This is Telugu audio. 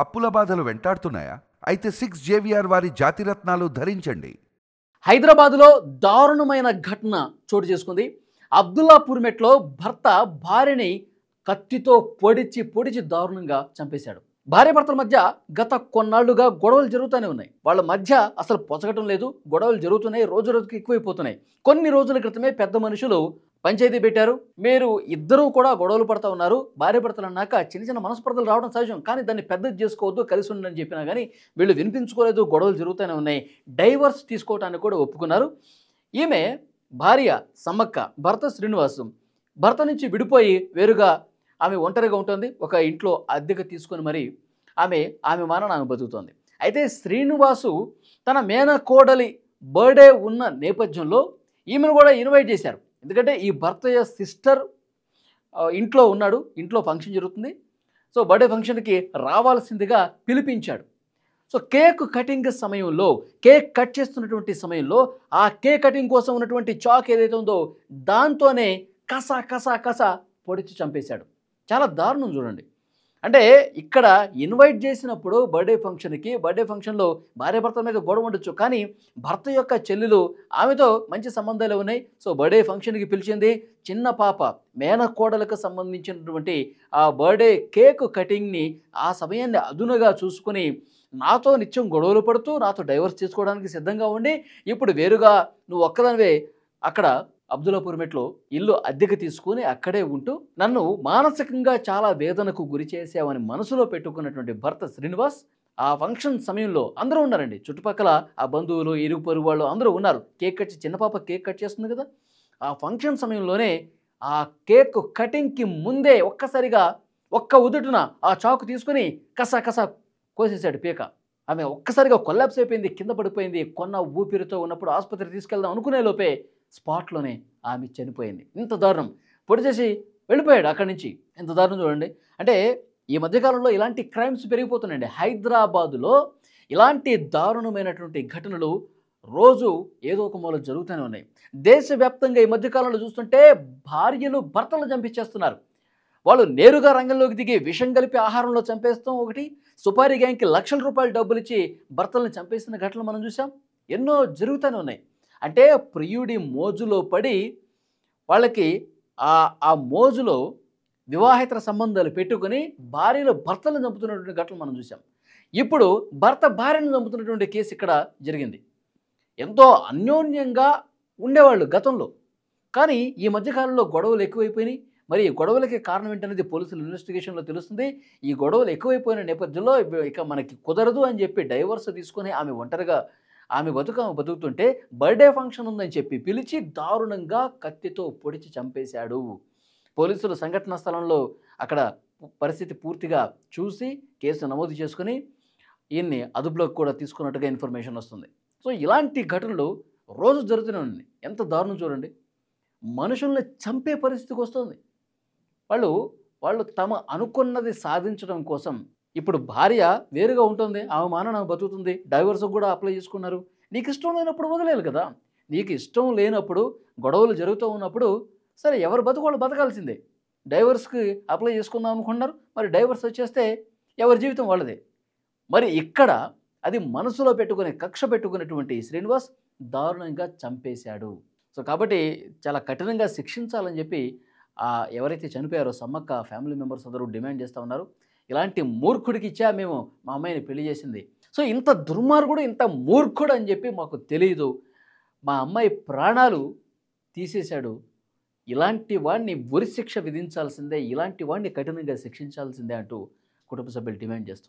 అప్పుల బాధలు వెంటాడుతున్నాయా? అయితే 6 జేవిఆర్ వారి జాతిరత్నాలు ధరించండి. హైదరాబాద్లో దారుణమైన ఘటన చోటు చేసుకుంది. అబ్దుల్లాపూర్ మెట్లో భర్త భార్యని కత్తితో పొడిచి పొడిచి దారుణంగా చంపేశాడు. భార్యాభర్తల మధ్య గత కొన్నాళ్లుగా గొడవలు జరుగుతూనే ఉన్నాయి. వాళ్ళ మధ్య అసలు పొసగటం లేదు, గొడవలు జరుగుతున్నాయి, రోజు రోజుకి ఎక్కువైపోతున్నాయి. కొన్ని రోజుల క్రితమే పెద్ద మనుషులు పంచాయతీ పెట్టారు. మీరు ఇద్దరూ కూడా గొడవలు పడతా ఉన్నారు, భార్యాభర్తలు అన్నాక చిన్న చిన్న మనస్పర్ధలు రావడం సహజం, కానీ దాన్ని పెద్దది చేసుకోవద్దు, కలిసి ఉండని చెప్పినా కానీ వీళ్ళు వినిపించుకోలేదు, గొడవలు జరుగుతూనే ఉన్నాయి. డైవర్స్ తీసుకోవటానికి కూడా ఒప్పుకున్నారు. ఈమె భార్య సమ్మక్క, భర్త శ్రీనివాసు. భర్త నుంచి విడిపోయి వేరుగా ఆమె ఒంటరిగా ఉంటుంది. ఒక ఇంట్లో అద్దెకు తీసుకొని మరి ఆమె మానాన ఆమె బతుకుతోంది. అయితే శ్రీనివాసు తన మేనకోడలి బర్త్డే ఉన్న నేపథ్యంలో ఈమెను కూడా ఇన్వైట్ చేశారు. ఎందుకంటే ఈ భర్త సిస్టర్ ఇంట్లో ఉన్నాడు, ఇంట్లో ఫంక్షన్ జరుగుతుంది. సో బర్త్డే ఫంక్షన్కి రావాల్సిందిగా పిలిపించాడు. సో కేక్ కటింగ్ సమయంలో, కేక్ కట్ చేస్తున్నటువంటి సమయంలో ఆ కేక్ కటింగ్ కోసం ఉన్నటువంటి చాక్ ఏదైతే ఉందో దాంతోనే కస కస కస పొడిచి చంపేశాడు. చాలా దారుణం చూడండి. అంటే ఇక్కడ ఇన్వైట్ చేసినప్పుడు బర్త్డే ఫంక్షన్లో భార్యాభర్తల మీద గొడవ ఉండొచ్చు, కానీ భర్త యొక్క చెల్లెలు ఆమెతో మంచి సంబంధాలు ఉన్నాయి. సో బర్త్డే ఫంక్షన్కి పిలిచింది. చిన్న పాప మేనకోడలకు సంబంధించినటువంటి ఆ బర్త్డే కేక్ కటింగ్ని ఆ సమయాన్ని అదునుగా చూసుకుని నాతో నిత్యం గొడవలు పడుతూ నాతో డైవర్స్ తీసుకోవడానికి సిద్ధంగా ఉండి ఇప్పుడు వేరుగా నువ్వు ఒక్కదానివే అక్కడ అబ్దుల్లాపూర్ మెట్లో ఇల్లు అద్దెకు తీసుకుని అక్కడే ఉంటూ నన్ను మానసికంగా చాలా వేదనకు గురి చేసావని మనసులో పెట్టుకున్నటువంటి భర్త శ్రీనివాస్ ఆ ఫంక్షన్ సమయంలో అందరూ ఉన్నారండి. చుట్టుపక్కల ఆ బంధువులు, ఇరుగు పొరుగు వాళ్ళు అందరూ ఉన్నారు. చిన్న పాప కేక్ కట్ చేస్తుంది కదా, ఆ ఫంక్షన్ సమయంలోనే ఆ కేక్ కటింగ్కి ముందే ఒక్కసారిగా ఒక్క ఉదుటున ఆ చాకు తీసుకుని కస కస కోసేశాడు పీక. ఆమె ఒక్కసారిగా కొల్లాప్స్ అయిపోయింది, కింద పడిపోయింది. కొన్న ఊపిరితో ఉన్నప్పుడు ఆసుపత్రికి తీసుకెళ్దాం అనుకునే లోపే స్పాట్లోనే ఆమె చనిపోయింది. ఇంత దారుణం. పొడి చేసి వెళ్ళిపోయాడు అక్కడి నుంచి. ఎంత దారుణం చూడండి. అంటే ఈ మధ్యకాలంలో ఇలాంటి క్రైమ్స్ పెరిగిపోతున్నాయండి. హైదరాబాదులో ఇలాంటి దారుణమైనటువంటి ఘటనలు రోజు ఏదో ఒక మూల జరుగుతూనే ఉన్నాయి. దేశవ్యాప్తంగా ఈ మధ్యకాలంలో చూస్తుంటే భార్యలు భర్తలు చంపించేస్తున్నారు. వాళ్ళు నేరుగా రంగంలోకి దిగి విషం కలిపి ఆహారంలో చంపేస్తాం ఒకటి, సుపారీ గ్యాంగ్కి లక్షల రూపాయలు డబ్బులు ఇచ్చి భర్తలను చంపేసిన ఘటనలు మనం చూసాం. ఎన్నో జరుగుతూనే ఉన్నాయి. అంటే ప్రియుడి మోజులో పడి వాళ్ళకి ఆ మోజులో వివాహేతర సంబంధాలు పెట్టుకుని భార్యలు భర్తలను చంపుతున్నటువంటి ఘటనలు మనం చూసాం. ఇప్పుడు భర్త భార్యను చంపుతున్నటువంటి కేసు ఇక్కడ జరిగింది. ఎంతో అన్యోన్యంగా ఉండేవాళ్ళు గతంలో, కానీ ఈ మధ్యకాలంలో గొడవలు ఎక్కువైపోయినాయి. మరి ఈ గొడవలకి కారణం ఏంటనేది పోలీసుల ఇన్వెస్టిగేషన్లో తెలుస్తుంది. ఈ గొడవలు ఎక్కువైపోయిన నేపథ్యంలో ఇక మనకి కుదరదు అని చెప్పి డైవర్స్ తీసుకొని ఆమె ఒంటరిగా ఆమె బతుకుతుంటే బర్త్డే ఫంక్షన్ ఉందని చెప్పి పిలిచి దారుణంగా కత్తితో పొడిచి చంపేశాడు. పోలీసులు సంఘటనా స్థలంలో అక్కడ పరిస్థితి పూర్తిగా చూసి కేసు నమోదు చేసుకుని ఈయన్ని అదుపులోకి కూడా తీసుకున్నట్టుగా ఇన్ఫర్మేషన్ వస్తుంది. సో ఇలాంటి ఘటనలు రోజు జరుగుతూనే ఉన్నాయి. ఎంత దారుణం చూడండి. మనుషుల్ని చంపే పరిస్థితికి వస్తుంది. వాళ్ళు తమ అనుకున్నది సాధించడం కోసం ఇప్పుడు భార్య వేరుగా ఉంటుంది, ఆమె మానాన బతుకుతుంది, డైవర్స్ కూడా అప్లై చేసుకున్నారు. నీకు ఇష్టం లేనప్పుడు వదిలేయాలి కదా. నీకు ఇష్టం లేనప్పుడు గొడవలు జరుగుతూ ఉన్నప్పుడు సరే ఎవరు బతుకు వాళ్ళు బతకాల్సిందే. డైవర్స్కి అప్లై చేసుకుందాం అనుకున్నారు, మరి డైవర్స్ వచ్చేస్తే ఎవరి జీవితం వాళ్ళదే. మరి ఇక్కడ అది మనసులో పెట్టుకుని కక్ష పెట్టుకున్నటువంటి శ్రీనివాస్ దారుణంగా చంపేశాడు. సో కాబట్టి చాలా కఠినంగా శిక్షించాలని చెప్పి ఎవరైతే చనిపోయారో సమ్మక్క ఫ్యామిలీ మెంబర్స్ అందరూ డిమాండ్ చేస్తూ ఉన్నారు. ఇలాంటి మూర్ఖుడికి ఇచ్చా మేము మా అమ్మాయిని పెళ్లి చేసింది, సో ఇంత దుర్మార్గుడు ఇంత మూర్ఖుడు అని చెప్పి మాకు తెలియదు, మా అమ్మాయి ప్రాణాలు తీసేశాడు, ఇలాంటి వాడిని ఉరి శిక్ష విధించాల్సిందే, ఇలాంటి వాడిని కఠినంగా శిక్షించాల్సిందే అంటూ కుటుంబ సభ్యులు డిమాండ్ చేస్తున్నారు.